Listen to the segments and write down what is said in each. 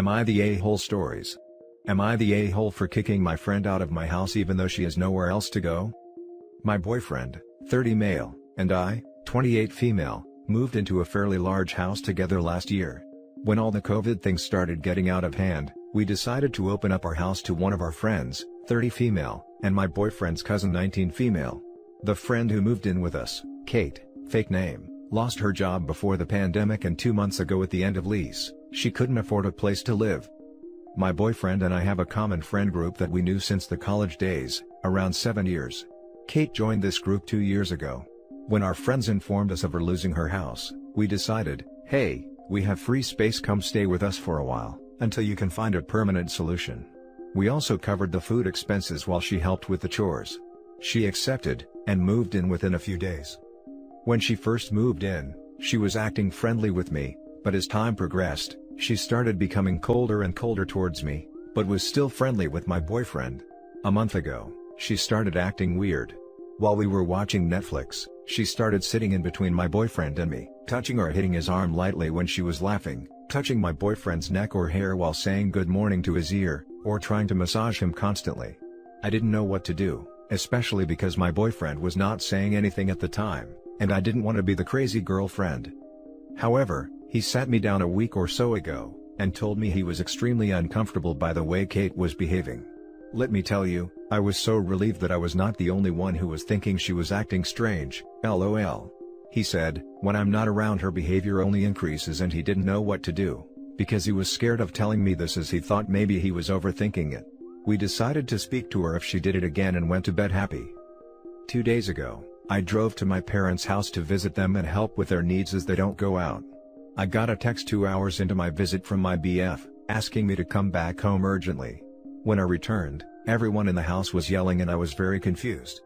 Am I the a-hole stories? Am I the a-hole for kicking my friend out of my house even though she has nowhere else to go? My boyfriend, 30 male, and I, 28 female, moved into a fairly large house together last year. When all the COVID things started getting out of hand, we decided to open up our house to one of our friends, 30 female, and my boyfriend's cousin 19 female. The friend who moved in with us, Kate, fake name, lost her job before the pandemic, and 2 months ago at the end of lease, she couldn't afford a place to live. My boyfriend and I have a common friend group that we knew since the college days, around 7 years. Kate joined this group 2 years ago. When our friends informed us of her losing her house, we decided, hey, we have free space, come stay with us for a while, until you can find a permanent solution. We also covered the food expenses while she helped with the chores. She accepted, and moved in within a few days. When she first moved in, she was acting friendly with me, but as time progressed, she started becoming colder and colder towards me, but was still friendly with my boyfriend. A month ago, she started acting weird. While we were watching Netflix, she started sitting in between my boyfriend and me, touching or hitting his arm lightly when she was laughing, touching my boyfriend's neck or hair while saying good morning to his ear, or trying to massage him constantly. I didn't know what to do, especially because my boyfriend was not saying anything at the time, and I didn't want to be the crazy girlfriend. However, he sat me down a week or so ago, and told me he was extremely uncomfortable by the way Kate was behaving. Let me tell you, I was so relieved that I was not the only one who was thinking she was acting strange, lol. He said, when I'm not around her behavior only increases, and he didn't know what to do, because he was scared of telling me this as he thought maybe he was overthinking it. We decided to speak to her if she did it again and went to bed happy. 2 days ago, I drove to my parents' house to visit them and help with their needs as they don't go out. I got a text 2 hours into my visit from my BF, asking me to come back home urgently. When I returned, everyone in the house was yelling and I was very confused.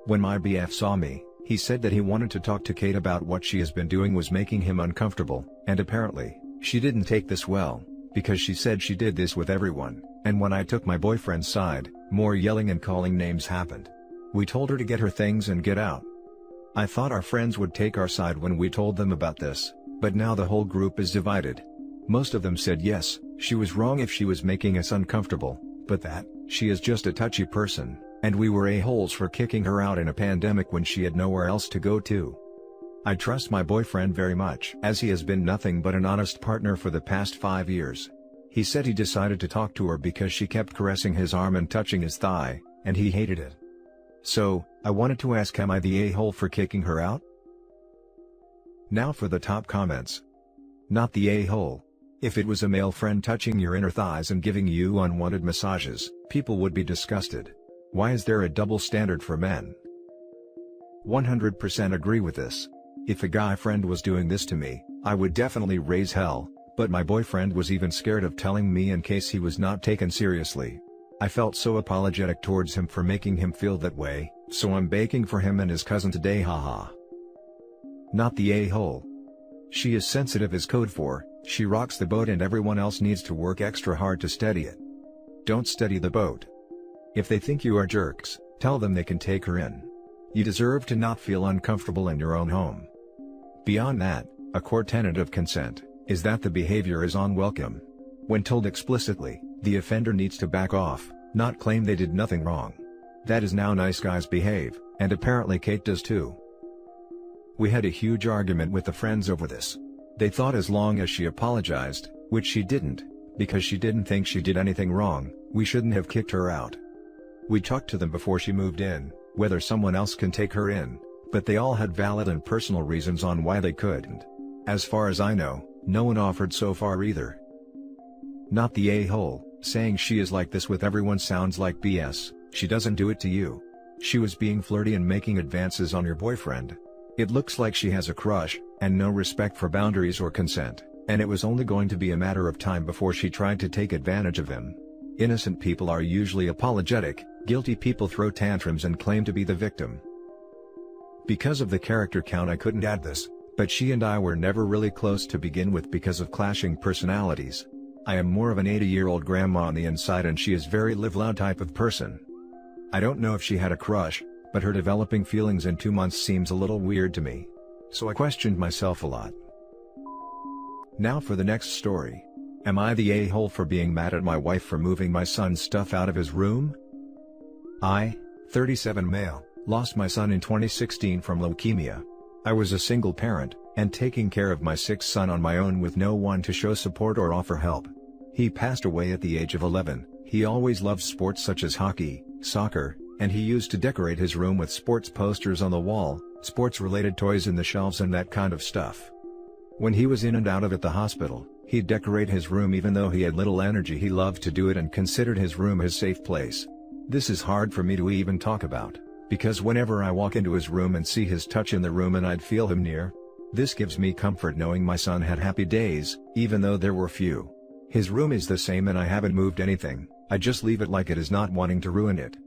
When my BF saw me, he said that he wanted to talk to Kate about what she has been doing was making him uncomfortable, and apparently, she didn't take this well, because she said she did this with everyone, and when I took my boyfriend's side, more yelling and calling names happened. We told her to get her things and get out. I thought our friends would take our side when we told them about this, but now the whole group is divided. Most of them said yes, she was wrong if she was making us uncomfortable, but that, she is just a touchy person, and we were a-holes for kicking her out in a pandemic when she had nowhere else to go to. I trust my boyfriend very much, as he has been nothing but an honest partner for the past 5 years. He said he decided to talk to her because she kept caressing his arm and touching his thigh, and he hated it. So, I wanted to ask, am I the a-hole for kicking her out? Now for the top comments. Not the a-hole. If it was a male friend touching your inner thighs and giving you unwanted massages, people would be disgusted. Why is there a double standard for men? 100% agree with this. If a guy friend was doing this to me, I would definitely raise hell, but my boyfriend was even scared of telling me in case he was not taken seriously. I felt so apologetic towards him for making him feel that way, so I'm baking for him and his cousin today, haha. Not the a-hole. She is sensitive is code for, she rocks the boat and everyone else needs to work extra hard to steady it. Don't steady the boat. If they think you are jerks, tell them they can take her in. You deserve to not feel uncomfortable in your own home. Beyond that, a core tenet of consent is that the behavior is unwelcome. When told explicitly, the offender needs to back off, not claim they did nothing wrong. That is how nice guys behave, and apparently Kate does too. We had a huge argument with the friends over this. They thought as long as she apologized, which she didn't, because she didn't think she did anything wrong, we shouldn't have kicked her out. We talked to them before she moved in, whether someone else can take her in, but they all had valid and personal reasons on why they couldn't. As far as I know, no one offered so far either. Not the a-hole. Saying she is like this with everyone sounds like BS, she doesn't do it to you. She was being flirty and making advances on your boyfriend. It looks like she has a crush, and no respect for boundaries or consent, and it was only going to be a matter of time before she tried to take advantage of him. Innocent people are usually apologetic, guilty people throw tantrums and claim to be the victim. Because of the character count I couldn't add this, but she and I were never really close to begin with because of clashing personalities. I am more of an 80-year-old grandma on the inside and she is very live loud type of person. I don't know if she had a crush, but her developing feelings in 2 months seems a little weird to me. So I questioned myself a lot. Now for the next story. Am I the a-hole for being mad at my wife for moving my son's stuff out of his room? I, 37 male, lost my son in 2016 from leukemia. I was a single parent, and taking care of my sick son on my own with no one to show support or offer help. He passed away at the age of 11. He always loved sports such as hockey, soccer, and he used to decorate his room with sports posters on the wall, sports-related toys in the shelves and that kind of stuff. When he was in and out of at the hospital, he'd decorate his room even though he had little energy. He loved to do it and considered his room his safe place. This is hard for me to even talk about, because whenever I walk into his room and see his touch in the room and I'd feel him near. This gives me comfort knowing my son had happy days, even though there were few. His room is the same and I haven't moved anything, I just leave it like it is, not wanting to ruin it.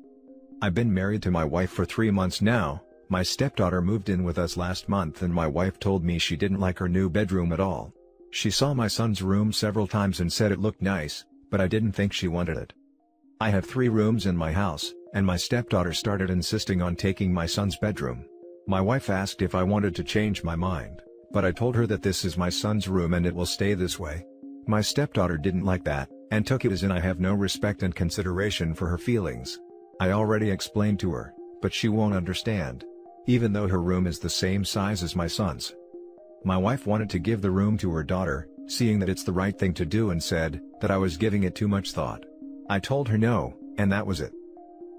I've been married to my wife for 3 months now. My stepdaughter moved in with us last month and my wife told me she didn't like her new bedroom at all. She saw my son's room several times and said it looked nice, but I didn't think she wanted it. I have 3 rooms in my house, and my stepdaughter started insisting on taking my son's bedroom. My wife asked if I wanted to change my mind, but I told her that this is my son's room and it will stay this way. My stepdaughter didn't like that, and took it as in I have no respect and consideration for her feelings. I already explained to her, but she won't understand. Even though her room is the same size as my son's. My wife wanted to give the room to her daughter, seeing that it's the right thing to do, and said that I was giving it too much thought. I told her no, and that was it.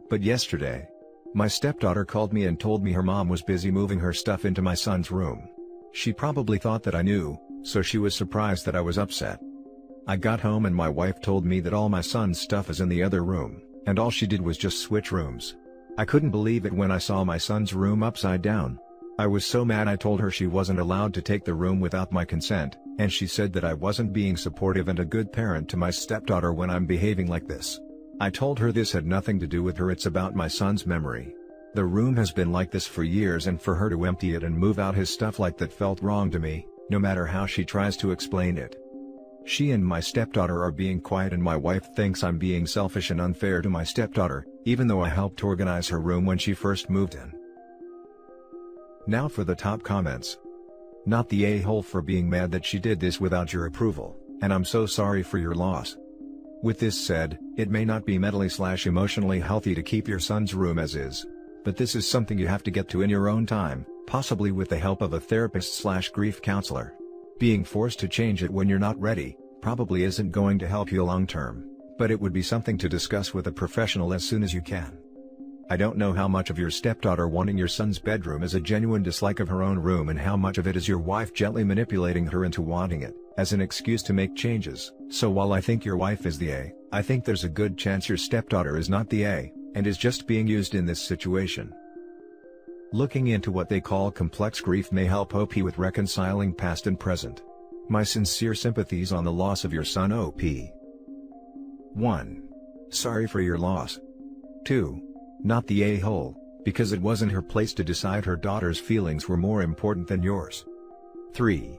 But yesterday, my stepdaughter called me and told me her mom was busy moving her stuff into my son's room. She probably thought that I knew, so she was surprised that I was upset. I got home and my wife told me that all my son's stuff is in the other room, and all she did was just switch rooms. I couldn't believe it when I saw my son's room upside down. I was so mad. I told her she wasn't allowed to take the room without my consent, and she said that I wasn't being supportive and a good parent to my stepdaughter when I'm behaving like this. I told her this had nothing to do with her, it's about my son's memory. The room has been like this for years, and for her to empty it and move out his stuff like that felt wrong to me, no matter how she tries to explain it. She and my stepdaughter are being quiet and my wife thinks I'm being selfish and unfair to my stepdaughter, even though I helped organize her room when she first moved in. Now for the top comments. Not the a-hole for being mad that she did this without your approval, and I'm so sorry for your loss. With this said, it may not be mentally/emotionally healthy to keep your son's room as is. But this is something you have to get to in your own time, possibly with the help of a therapist/grief counselor. Being forced to change it when you're not ready, probably isn't going to help you long term, but it would be something to discuss with a professional as soon as you can. I don't know how much of your stepdaughter wanting your son's bedroom is a genuine dislike of her own room and how much of it is your wife gently manipulating her into wanting it, as an excuse to make changes. So while I think your wife is the A, I think there's a good chance your stepdaughter is not the A, and is just being used in this situation. Looking into what they call complex grief may help OP with reconciling past and present. My sincere sympathies on the loss of your son OP. 1. Sorry for your loss. 2. Not the a-hole, because it wasn't her place to decide her daughter's feelings were more important than yours. 3.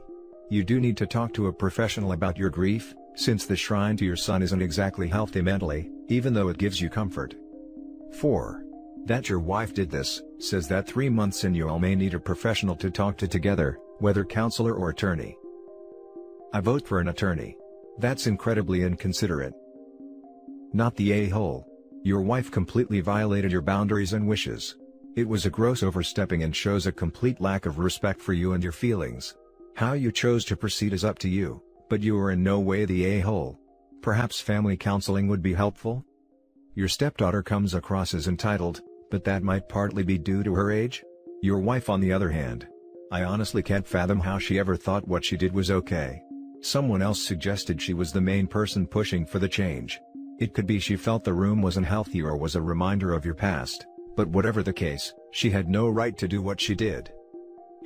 You do need to talk to a professional about your grief, since the shrine to your son isn't exactly healthy mentally, even though it gives you comfort. 4. That your wife did this, says that 3 months in you all may need a professional to talk to together, whether counselor or attorney. I vote for an attorney. That's incredibly inconsiderate. Not the a-hole. Your wife completely violated your boundaries and wishes. It was a gross overstepping and shows a complete lack of respect for you and your feelings. How you chose to proceed is up to you, but you are in no way the a-hole. Perhaps family counseling would be helpful? Your stepdaughter comes across as entitled, but that might partly be due to her age. Your wife on the other hand. I honestly can't fathom how she ever thought what she did was okay. Someone else suggested she was the main person pushing for the change. It could be she felt the room wasn't healthy or was a reminder of your past, but whatever the case, she had no right to do what she did.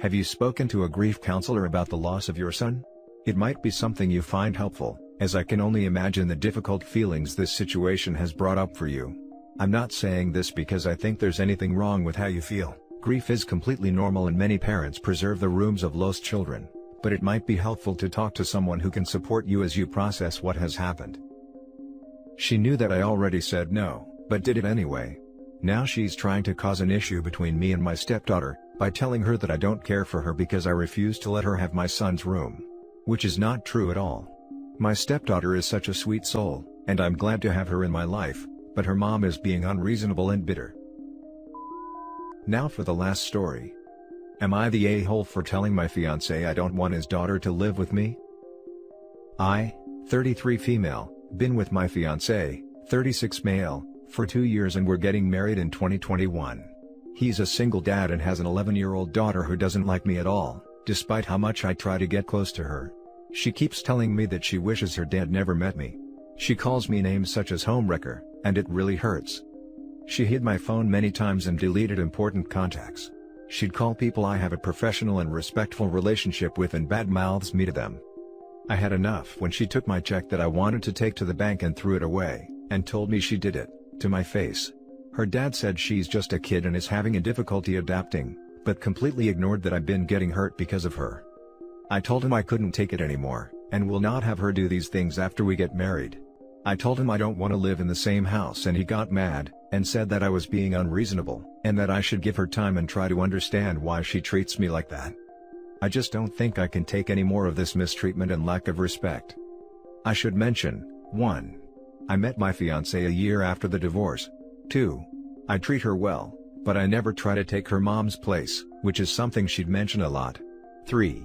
Have you spoken to a grief counselor about the loss of your son? It might be something you find helpful, as I can only imagine the difficult feelings this situation has brought up for you. I'm not saying this because I think there's anything wrong with how you feel. Grief is completely normal and many parents preserve the rooms of lost children, but it might be helpful to talk to someone who can support you as you process what has happened. She knew that I already said no, but did it anyway. Now she's trying to cause an issue between me and my stepdaughter, by telling her that I don't care for her because I refuse to let her have my son's room. Which is not true at all. My stepdaughter is such a sweet soul, and I'm glad to have her in my life, but her mom is being unreasonable and bitter. Now for the last story. Am I the a-hole for telling my fiancé I don't want his daughter to live with me? I, 33 female, been with my fiancé, 36 male, for 2 years and we're getting married in 2021. He's a single dad and has an 11-year-old daughter who doesn't like me at all, despite how much I try to get close to her. She keeps telling me that she wishes her dad never met me. She calls me names such as homewrecker, and it really hurts. She hid my phone many times and deleted important contacts. She'd call people I have a professional and respectful relationship with and badmouths me to them. I had enough when she took my check that I wanted to take to the bank and threw it away, and told me she did it, to my face. Her dad said she's just a kid and is having a difficulty adapting, but completely ignored that I've been getting hurt because of her. I told him I couldn't take it anymore, and will not have her do these things after we get married. I told him I don't want to live in the same house and he got mad, and said that I was being unreasonable, and that I should give her time and try to understand why she treats me like that. I just don't think I can take any more of this mistreatment and lack of respect. I should mention, 1. I met my fiancée a year after the divorce. 2. I treat her well, but I never try to take her mom's place, which is something she'd mention a lot. 3.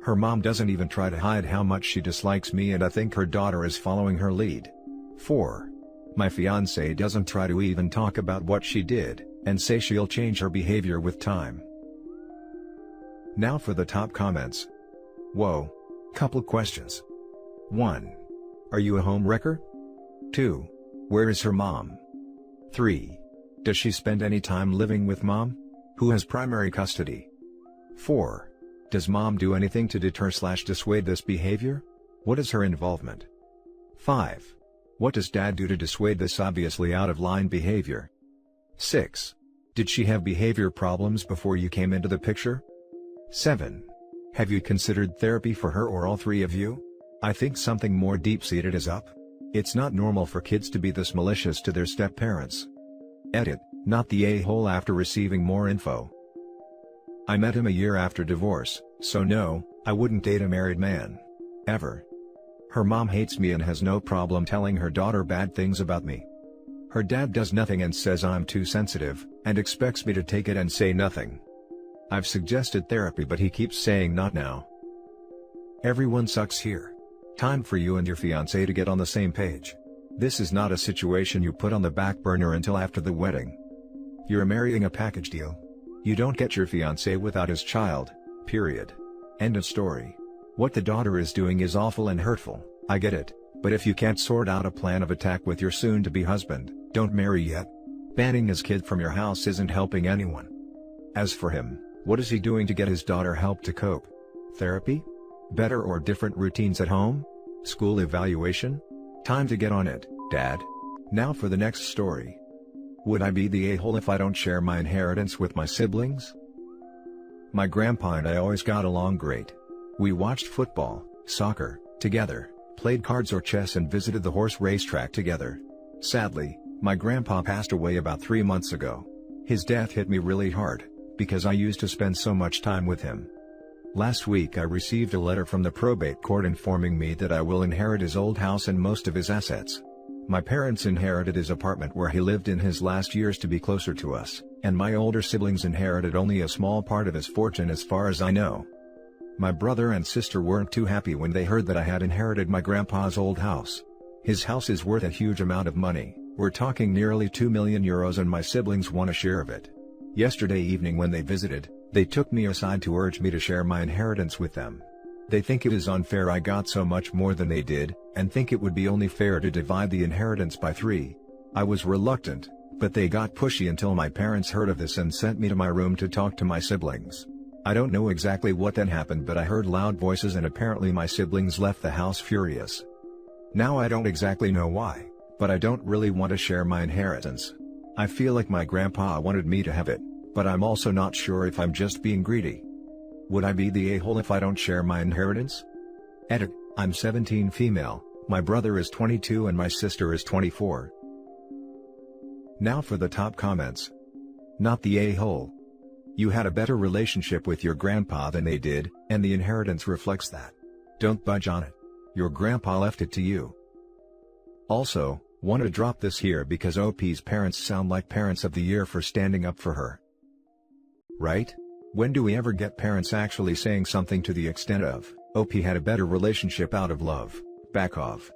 Her mom doesn't even try to hide how much she dislikes me and I think her daughter is following her lead. 4. My fiancée doesn't try to even talk about what she did, and say she'll change her behavior with time. Now for the top comments. Whoa. Couple questions. 1. Are you a homewrecker? 2. Where is her mom? 3. Does she spend any time living with mom? Who has primary custody? 4. Does mom do anything to deter/dissuade this behavior? What is her involvement? 5. What does dad do to dissuade this obviously out-of-line behavior? 6. Did she have behavior problems before you came into the picture? 7. Have you considered therapy for her or all three of you? I think something more deep-seated is up. It's not normal for kids to be this malicious to their step-parents. Edit, not the a-hole after receiving more info. I met him a year after divorce, so no, I wouldn't date a married man. Ever. Her mom hates me and has no problem telling her daughter bad things about me. Her dad does nothing and says I'm too sensitive, and expects me to take it and say nothing. I've suggested therapy but he keeps saying not now. Everyone sucks here. Time for you and your fiancé to get on the same page. This is not a situation you put on the back burner until after the wedding. You're marrying a package deal. You don't get your fiancé without his child, period. End of story. What the daughter is doing is awful and hurtful, I get it, but if you can't sort out a plan of attack with your soon-to-be husband, don't marry yet. Banning his kid from your house isn't helping anyone. As for him, what is he doing to get his daughter help to cope? Therapy? Better or different routines at home? School evaluation? Time to get on it, Dad. Now for the next story. Would I be the a-hole if I don't share my inheritance with my siblings? My grandpa and I always got along great. We watched football, soccer, together, played cards or chess and visited the horse racetrack together. Sadly, my grandpa passed away about 3 months ago. His death hit me really hard, because I used to spend so much time with him. Last week I received a letter from the probate court informing me that I will inherit his old house and most of his assets. My parents inherited his apartment where he lived in his last years to be closer to us, and my older siblings inherited only a small part of his fortune as far as I know. My brother and sister weren't too happy when they heard that I had inherited my grandpa's old house. His house is worth a huge amount of money, we're talking nearly €2 million, and my siblings want a share of it. Yesterday evening when they visited, they took me aside to urge me to share my inheritance with them. They think it is unfair I got so much more than they did, and think it would be only fair to divide the inheritance by 3. I was reluctant, but they got pushy until my parents heard of this and sent me to my room to talk to my siblings. I don't know exactly what then happened, but I heard loud voices and apparently my siblings left the house furious. Now I don't exactly know why, but I don't really want to share my inheritance. I feel like my grandpa wanted me to have it, but I'm also not sure if I'm just being greedy. Would I be the a-hole if I don't share my inheritance? Edit, I'm 17 female, my brother is 22 and my sister is 24. Now for the top comments. Not the a-hole. You had a better relationship with your grandpa than they did, and the inheritance reflects that. Don't budge on it. your grandpa left it to you. Also, want to drop this here because OP's parents sound like parents of the year for standing up for her. Right? When do we ever get parents actually saying something to the extent of, OP had a better relationship out of love, back off?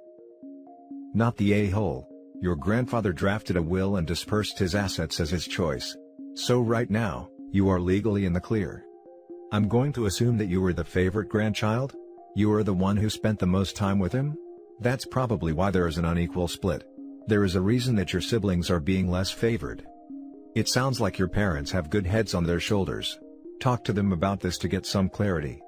Not the a-hole. Your grandfather drafted a will and dispersed his assets as his choice. So right now, you are legally in the clear. I'm going to assume that you were the favorite grandchild? You are the one who spent the most time with him? That's probably why there is an unequal split. There is a reason that your siblings are being less favored. It sounds like your parents have good heads on their shoulders. Talk to them about this to get some clarity.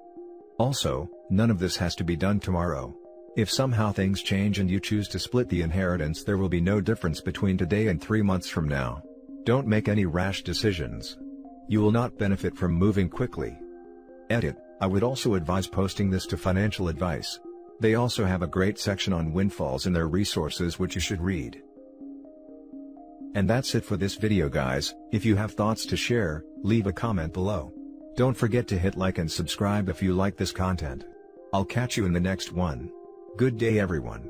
Also, none of this has to be done tomorrow. If somehow things change and you choose to split the inheritance, there will be no difference between today and 3 months from now. Don't make any rash decisions. You will not benefit from moving quickly. Edit: I would also advise posting this to Financial Advice. They also have a great section on windfalls in their resources which you should read. And that's it for this video, guys. If you have thoughts to share, leave a comment below. Don't forget to hit like and subscribe if you like this content. I'll catch you in the next one. Good day, everyone.